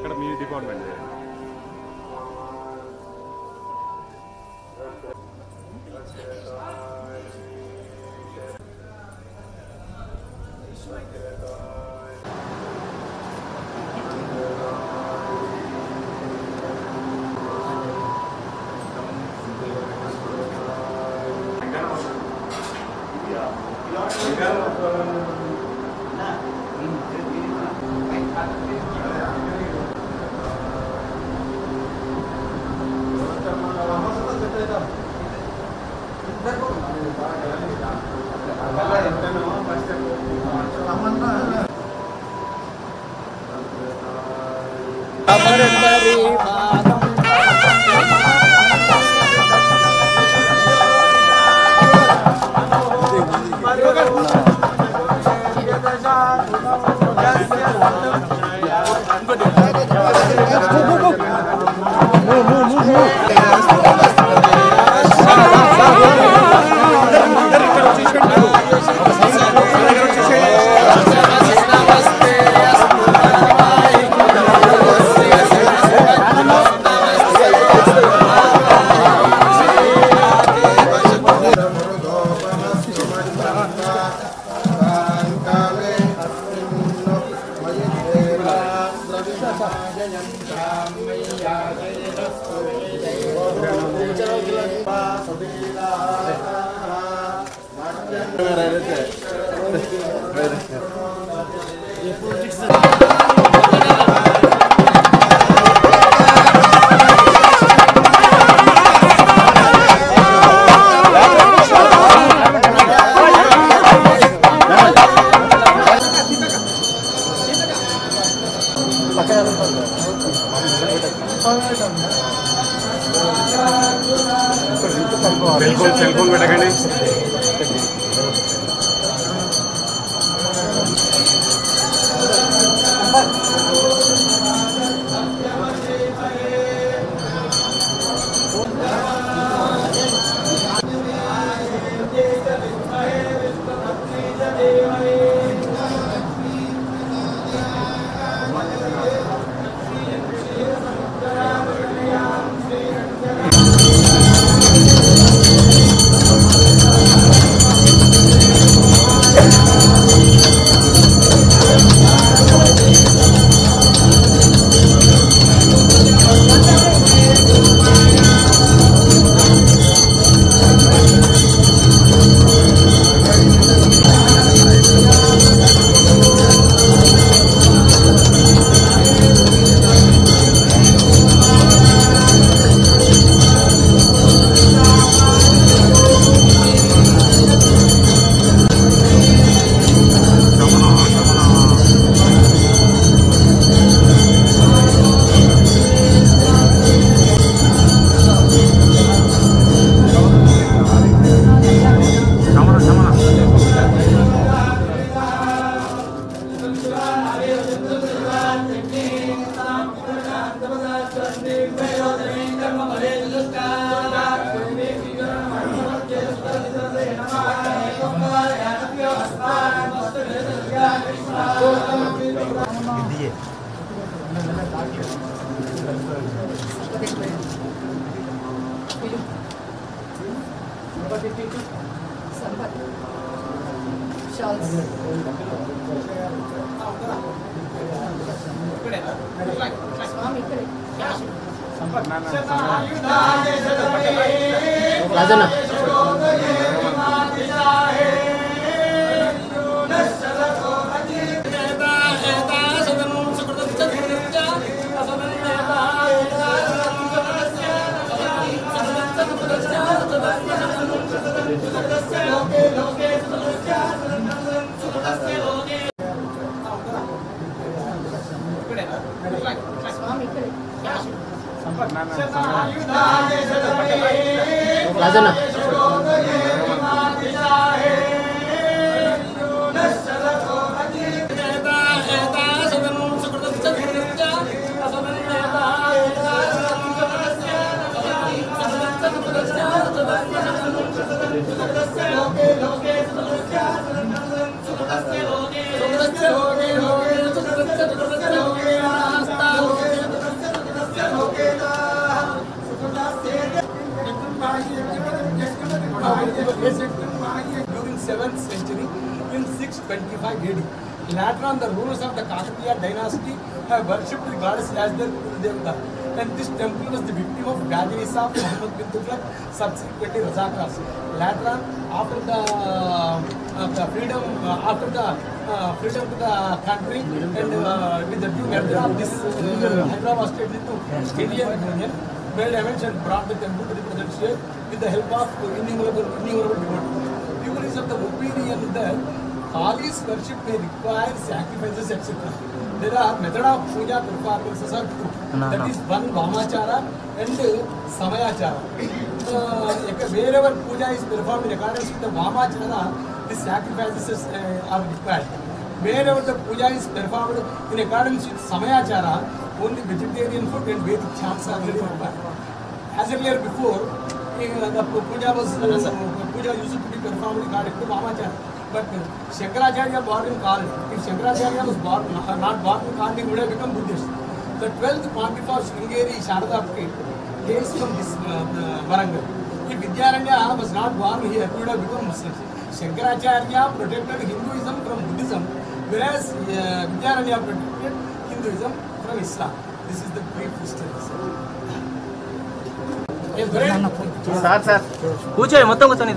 ఎక్కడ మీ department cell phone పెట్టకండి. during 7th century in 625 AD. Later on, the rulers of the Kakatiya dynasty have worshipped the goddess as their Kuldevata. And this temple was the victim of Ghazini Shah, Muhammad bin Tughlaq, subsequently Razakars. Later on, after the freedom to the country and with the due merger of this Hyderabad state into Indian Union, made amends and brought the temple to the present state with the help of innumerable devotees. People is of the opinion that Kali's worship may require sacrifices, etc. There are method of puja performances are two. That is one Vamachara and Samayachara. Wherever puja is performed in accordance with the Vamachara, the sacrifices are required. Wherever the puja is performed in accordance with Samayachara, only vegetarian food and Vedic chants are required. As earlier before, the puja used to be performed according to Vamachara. But Shankaracharya born in Kali. If Shankaracharya was not born in Kali, he would have become Buddhist. The 12th Pontiff of Sringeri Sharada came from this Varangal. If Vidyaranya was not born here, he would have become Muslim. Shankaracharya protected Hinduism from Buddhism, whereas Vidyaranya protected Hinduism from Islam. This is the brief history. Sir. Kuchhe, మొత్తం కూర్చొని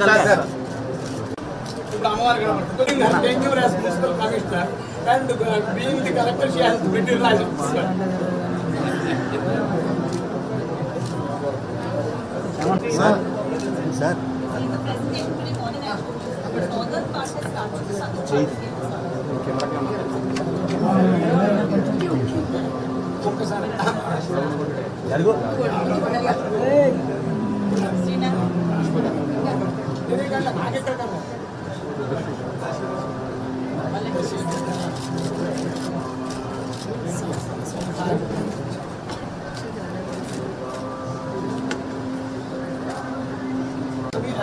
Thank you as Municipal Commissioner, and being the collector, she has written right. Sir.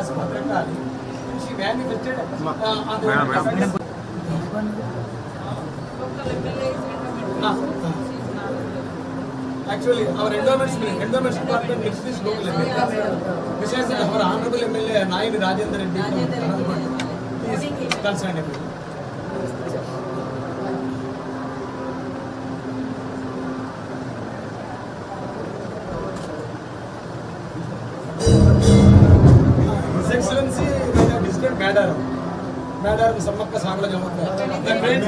As Bhadrakali, she manifested on the actually our endowments department next is local MLA. Besides that, our honorable MLA Nayan Rajendra Reddy is concerned about it. His Excellency visited Madaram Sammakka Sagala Jamakka. The great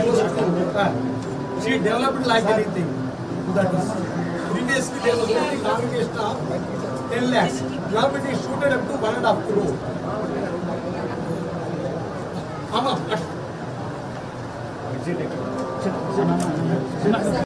she developed like anything. That is, previously there was only congregation of 10 lakhs. Now it is shooted up to 1.5 crore.